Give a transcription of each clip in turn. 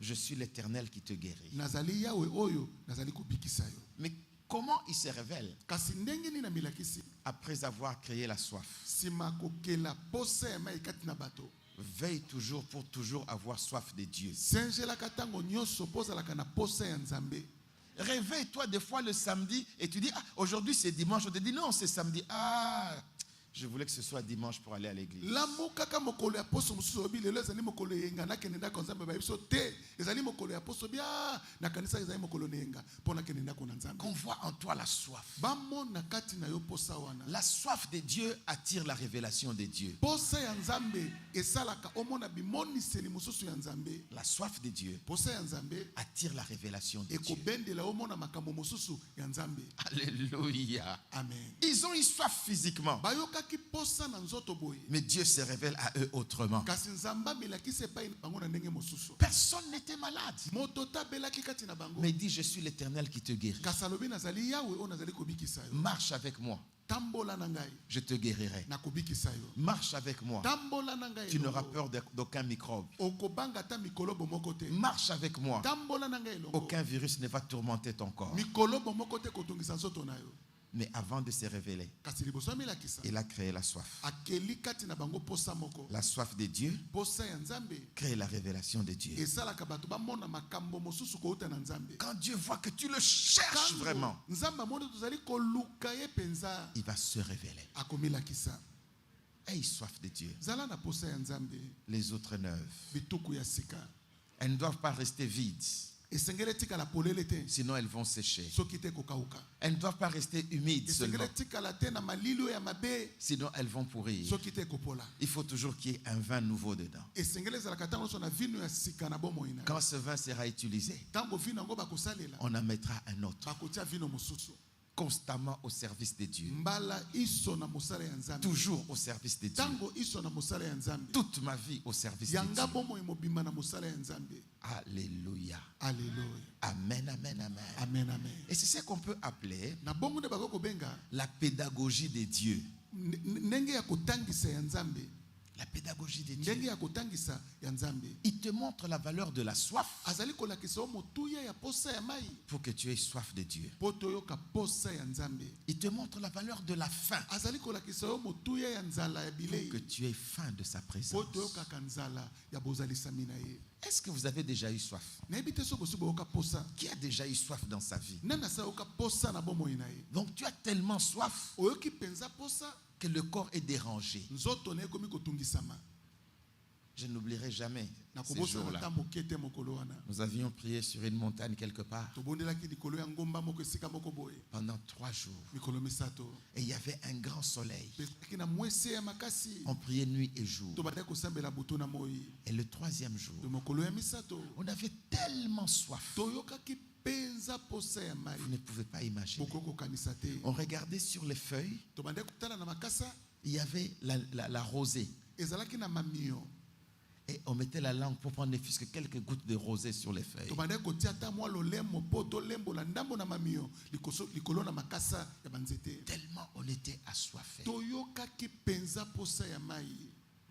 je suis l'Éternel qui te guérit. Nazali Yahweh oyo, nazali kobikisa yo. Mais comment il se révèle? Kasi ndenge nini namilakisi? Après avoir créé la soif. Sima kokela posa ya mai kati na bato. Veille toujours pour toujours avoir soif de Dieu. Sengela katango nyonso pozalaka na posa ya Nzambe. Réveille-toi des fois le samedi et tu dis, ah, aujourd'hui c'est dimanche. On te dit, non, c'est samedi. Ah, je voulais que ce soit dimanche pour aller à l'église. Lamu kaka mokolo ya poso mususu obi lelo ezali mokolo yenga na kenenda ko Nzambe ba biso te. Ezali mokolo ya poso bia na kanisa ezali mokolo nenga pona kenenda ko Nzambe. Qu'on voit en toi la soif. Ba mona kati na yo posa wana. La soif de Dieu attire la révélation de Dieu. Posa ya Nzambe esalaka omona bimoniseli mususu ya Nzambe. La soif de Dieu Posa ya Nzambe attire la révélation de Dieu. ekobendela omona makambo mususu ya Nzambe. Alléluia. Amen. Ils ont eu soif physiquement. Bayokaki posa na nzoto boye. Mais Dieu se révèle à eux autrement. Kasi Nzamba milakise pa bango na ndenge mususu. Personne n'était malade. Motota belaki kati na bango. Mais il dit, je suis l'Éternel qui te guérit. Kasalobi nazali Yahweh o nazali kobikisa yo. Marche avec moi. Tambola na ngai. Je te guérirai. Na kobikisa yo. Marche avec moi. Tambola na ngai. Tu n'auras peur d'aucun microbe. Okobanga ta mikolobo moko te. Marche avec moi. Tambola na ngai longo. Aucun virus ne va tourmenter ton corps. Mikolobo moko te kotungisa nzoto na yo. Mais avant de se révéler, Kasi liboso milakisa. il a créé la soif. Akeli kati na bango posa moko. La soif de Dieu Posa ya Nzambe. crée la révélation de Dieu. Esalaka bato ba mona makambo mosusu ko uta na Nzambe. Quand Dieu voit que tu le cherches vraiment, Nzamba mona tozali koluka ye penza. il va se révéler. Akomilakisa. Aie soif de Dieu. Zala na posa ya Nzambe. Les autres neuves. Bituku ya sika. Elles ne doivent pas rester vides. Esengele tika la polele te. Sinon elles vont sécher. Soki te kokauka. Elles ne doivent pas rester humides seulement. Esengele tika la te na malilo ya mabe. Sinon elles vont pourrir. Soki te kopola. Il faut toujours qu'il y ait un vin nouveau dedans. Esengele zala katango so na vino ya sika na bomo ina. Quand ce vin sera utilisé, Tango vino ngo bakosalela. on en mettra un autre. Bakotia vino mosusu. Constamment au service de Dieu. Mbala iso na mosala ya Nzambe. Toujours au service de Dieu. Tango iso na mosala ya Nzambe. Toute ma vie au service de Yanga Dieu. bomo imobima na mosala ya Nzambe. Alléluia. Alléluia. Amen, amen, amen. Amen, amen. Et c'est ce qu'on peut appeler Na bongo de bakoko benga la pédagogie de Dieu. ndenge ya kotangisa ya Nzambe. La pédagogie de Ndenge Dieu. ya kotangisa ya Nzambe. Il te montre la valeur de la soif Azali kolakisa motuya ya posa ya mai. pour que tu aies soif de Dieu. Poto yoka posa ya Nzambe. Il te montre la valeur de la faim Azali kolakisa motuya ya nzala ya pour bilei. que tu aies faim de sa présence. Poto yoka kanzala ya bozalisa mina ye. Est-ce que vous avez déjà eu soif? Nayebi te so bosubo yoka posa. Qui a déjà eu soif dans sa vie? Nana sa yoka posa na bomo ina ye. Donc tu as tellement soif Oyoki penza posa. que le corps est dérangé. Nzoto na ekomi kotungisama. Je n'oublierai jamais Na ces kobosa jours-là. na mokete mokolo wana. Nous avions prié sur une montagne quelque part Tobondelaki likolo ya ngomba moko esika moko boye. pendant 3 jours. Mikolo misato. Et il y avait un grand soleil. Pesaki na mwese ya makasi. On priait nuit et jour. Tobanda kosambela butu na moi. Et le 3e jour, De mokolo ya misato. on avait tellement soif. Toyokaki penza posa ya mai. Vous ne pouvez pas imaginer. Bokoko kanisa te. On regardait sur les feuilles, Tobanda kutala na makasa. il y avait la rosée. Ezalaki na mamio. Et on mettait la langue pour prendre ne fût-ce que quelques gouttes de rosée sur les feuilles. Tobanda kotia ta mwa lolemo poto lembo la ndambo na mamio. Likolo na makasa ya banzete. Tellement on était assoiffés. Toyokaki penza posa ya mai.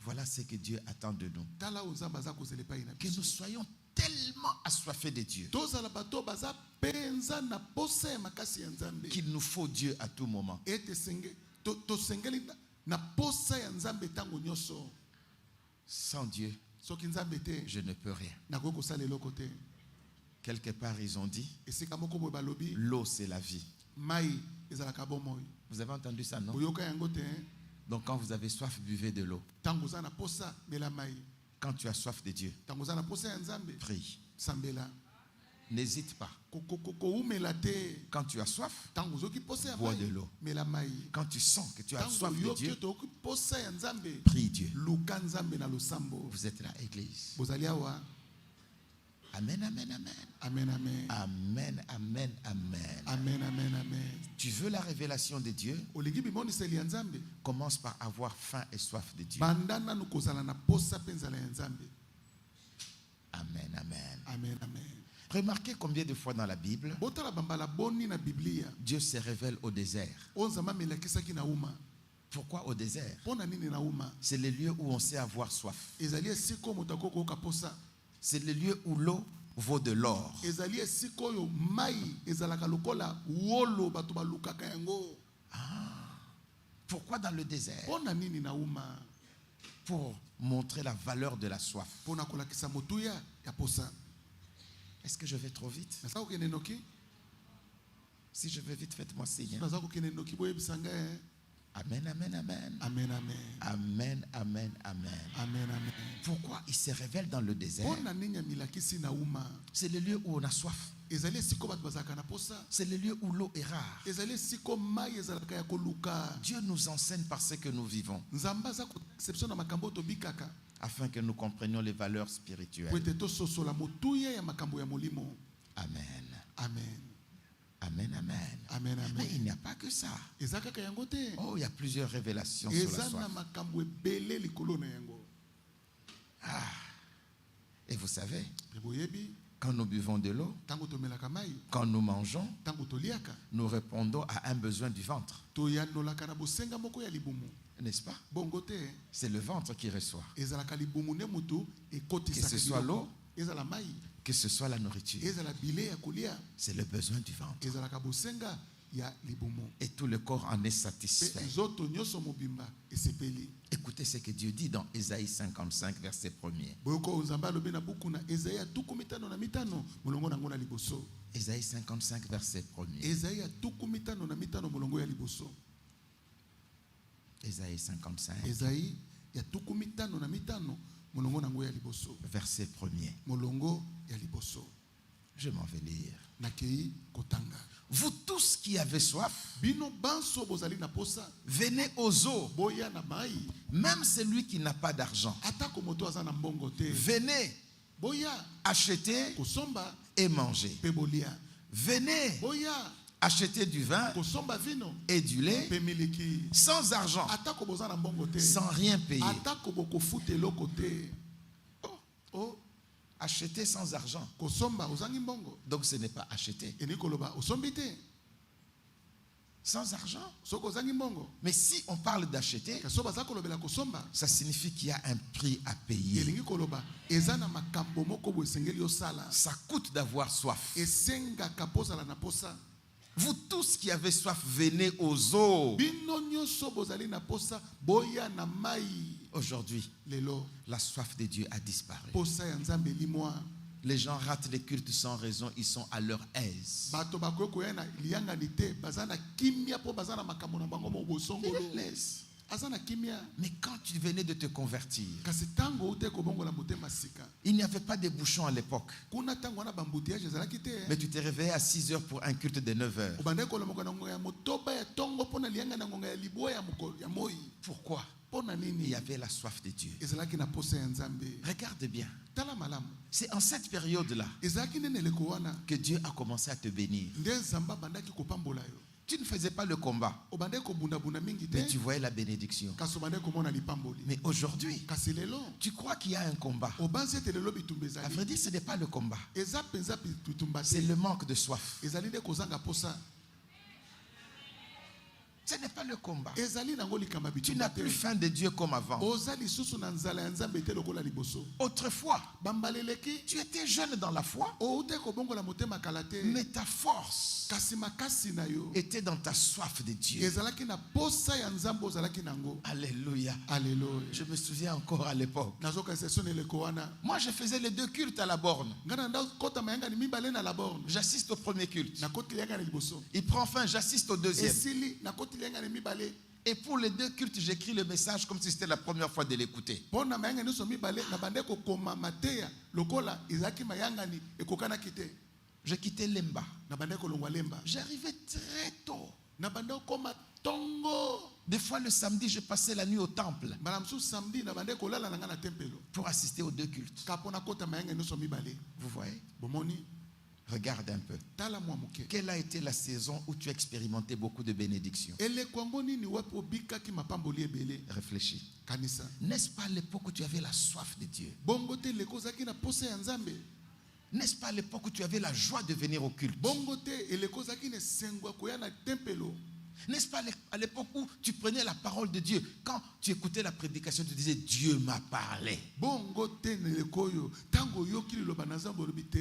Voilà ce que Dieu attend de nous. Tala ozamba za kozelepa ina. Que nous soyons tellement assoiffés de Dieu Tozala bato baza penza na posa ya makasi ya Nzambe. qu'il nous faut Dieu à tout moment. Ete senge to sengeli na posa ya Nzambe tango nyoso. Sans Dieu, Soki Nzambe te je ne peux rien. nako kosala eloko te. Quelque part, ils ont dit, Esika moko boye balobi l'eau, c'est la vie. mai ezalaka bomoi. Vous avez entendu ça, non? Boyoka yango te. Donc quand vous avez soif, buvez de l'eau. Tango za na posa mela mai. Quand tu as soif de Dieu, Tango za na posa ya Nzambe prie. sambela. N'hésite pas. Ko umela te. Quand tu as soif, Tango zoki posa ya bois mai de l'eau. mela mai. Quand tu sens que tu as Tango soif de yoki Dieu, to posa ya Nzambe. prie Dieu. Luka Nzambe na losambo. Vous êtes là, Église. Bozali awa. Amen, amen, amen. Amen, amen. Amen, amen, amen. Amen, amen, amen. Tu veux la révélation de Dieu? Oligi bimoniseli ya Nzambe. Commence par avoir faim et soif de Dieu. Bandana nukozala na posa penzala ya Nzambe. Amen, amen. Amen, amen. Remarquez combien de fois dans la Bible, Botala bambala boni na Biblia. Dieu se révèle au désert. Onzama melakisaki na uma. Pourquoi au désert? Pona nini na uma. C'est le lieu où on sait avoir soif. Ezali esiko motako ko kaposa. C'est le lieu où l'eau vaut de l'or. ezali esika oyo mai ezalaka lokola wolo bato balukaka yango. Pourquoi dans le désert? Pona nini nauma? Pour montrer la valeur de la soif. Pona kolakisa motuya ya posa. Est-ce que je vais trop vite? Naza kokende noki? Si je vais vite, faites-moi signe. Naza kokende noki boyebisanga. Amen, amen, amen. Amen, amen. Amen, amen, amen. Amen, amen. Pourquoi il se révèle dans le désert? Pona nini ya milakisi nauma? C'est le lieu où on a soif. Ezali esika bato bazalaka na posa. C'est le lieu où l'eau est rare. Ezali esika mai ezalaka ya koluka. Dieu nous enseigne par ce que nous vivons, Nzamba za ko exception na makambo to bikaka. afin que nous comprenions les valeurs spirituelles. Pwete to soso la motuya ya makambo ya molimo. Amen. Amen. Amen, amen. Amen, Mais il amen. n'y a pas que ça. Ezaka ka yango te. Oh, il y a plusieurs révélations sur la Eza na soif. makambo ebele likolo na yango. Et vous savez, Pe boyebi quand nous buvons de l'eau, tango tomelaka mai, quand nous mangeons, tango toliaka, nous répondons à un besoin du ventre. toyanolaka na bosenga moko ya libumu. N'est-ce pas? Bongo te, C'est le ventre qui reçoit. ezalaka libumu ne mutu ekotisaka. Que ce soit biloko. l'eau, Ezala mai, que ce soit la nourriture. ezala bile ya kolia, C'est le besoin du ventre. ezalaka bosenga ya libumu. Et tout le corps en est Pe satisfait. nzoto nyonso mobimba esepeli. Écoutez ce que Dieu dit dans Ésaïe 55, verset 1er. Boyoko nzambe alobi na buku na Ezaïa 55 molongo nango na liboso. Ésaïe 55, verset 1er. Ezaïa 55 molongo ya liboso. Ésaïe 55, Ezaïe ya 55 molongo nango ya liboso. verset 1er. Molongo ya liboso. Je m'en vais lire. Nakei kotanga. Vous tous qui avez soif, Bino banso bozali na posa. venez aux eaux. Boya na mai. Même celui qui n'a pas d'argent, Atako moto aza na mbongo te. venez Boya acheter kosomba et manger. pe bolia. Venez Boya acheter du vin kosomba vino et du lait pe miliki. sans argent, Atako boza na mbongo te. sans rien payer. Atako boko fute loko te. Oh, Acheter sans argent. kosomba ozangi mbongo. Donc ce n'est pas acheter Eni koloba osombi te. sans argent. Soko ozangi mbongo. Mais si on parle d'acheter, Kaso baza kolobela kosomba. ça signifie qu'il y a un prix à payer. Elingi koloba eza na makambo moko bo esengeli osala. Ça coûte d'avoir soif. Esengaka pozala na posa. Vous tous qui avez soif, venez aux eaux. Bino nyonso bozali na posa boya na mai. Aujourd'hui, Lelo la soif de Dieu a disparu. posa ya nzambe limwa. Les gens ratent les cultes sans raison, ils sont à leur aise. Bato bakoki koya na liyangani te baza na kimia po baza na makambo na bango mo bosongolo. Laisse. Aza na kimia. Mais quand tu venais de te convertir, Kasi tango ute kobongola motema sika. il n'y avait pas de bouchons à l'époque. Kuna tango na bambouteillage ezalaki te. Mais tu t'es réveillé à 6 heures pour un culte de 9 heures. Obande kolomoka na ngonga ya motoba ya tongo pona liyanga na ngonga ya libwa ya moko ya moi. Pourquoi? Pona Il nini? y avait la soif de Dieu. Ezalaki na posa ya nzambe. Regarde bien. Tala malamu. C'est en cette période-là Ezalaki nene leko wana. que Dieu a commencé à te bénir. Nde nzamba bandaki kopambola yo. Tu ne faisais pas le combat, Obande kobunda bunda mingi te. mais tu voyais la bénédiction. Kaso bande komona lipamboli. Mais aujourd'hui, Kasi lelo. tu crois qu'il y a un combat. Obanzi ete lelo bitumba À ezali. vrai dire, ce n'est pas le combat. Eza penza bitumba C'est te. le manque de soif. Ezali nde kozanga posa. Ce n'est pas le combat. Ezali nango likamba Tu bitumba n'as te. plus faim de Dieu comme avant. Oza lisusu na nzala ya nzambe te lokola liboso. Autrefois, Bambaleleki. tu étais jeune dans la foi, Oute kobongola motema kala te. mais ta force Kasi makasi na yo. était dans ta soif de Dieu. Ezalaki na posa ya nzambe ozalaki nango. Alléluia. Alléluia. Je me souviens encore à l'époque. Nazoka session eleko wana. Moi, je faisais les 2 cultes à la borne. Ngana nda kota mayanga ni mibale na la borne. J'assiste au premier culte. Na koti yanga na liboso. Il prend fin, j'assiste au deuxième. Esili na koti yanga ni mibale. Et pour les 2 cultes, j'écris le message comme si c'était la première fois de l'écouter. Pona mayanga ni so mibale na bande ko koma mateya lokola ezaki mayanga ni ekokana kite. Je quittais Lemba. Na bande ko longwa lemba. J'arrivais très tôt. Na bande ko koma tongo. Des fois, le samedi, je passais la nuit au temple Malamsu samedi na bande ko lala na tempelo. pour assister aux 2 cultes. Kapona kota mayanga ni so mibale. Vous voyez? Bomoni Regarde un peu. tala mwa muke. Quelle a été la saison où tu as expérimenté beaucoup de bénédictions? Ele kwango nini wapo bikaki mapamboli ebele. Réfléchis. Kanisa. N'est-ce pas l'époque où tu avais la soif de Dieu? Bongo te leko zaki na posa ya nzambe. N'est-ce pas l'époque où tu avais la joie de venir au culte? Bongo te eleko zaki ne sengwa koya na tempelo. N'est-ce pas à l'époque où tu prenais la parole de Dieu? Quand tu écoutais la prédication, tu disais, Dieu m'a parlé. Bongo te neleko yo tango yoki liloba na nzambe olobi te.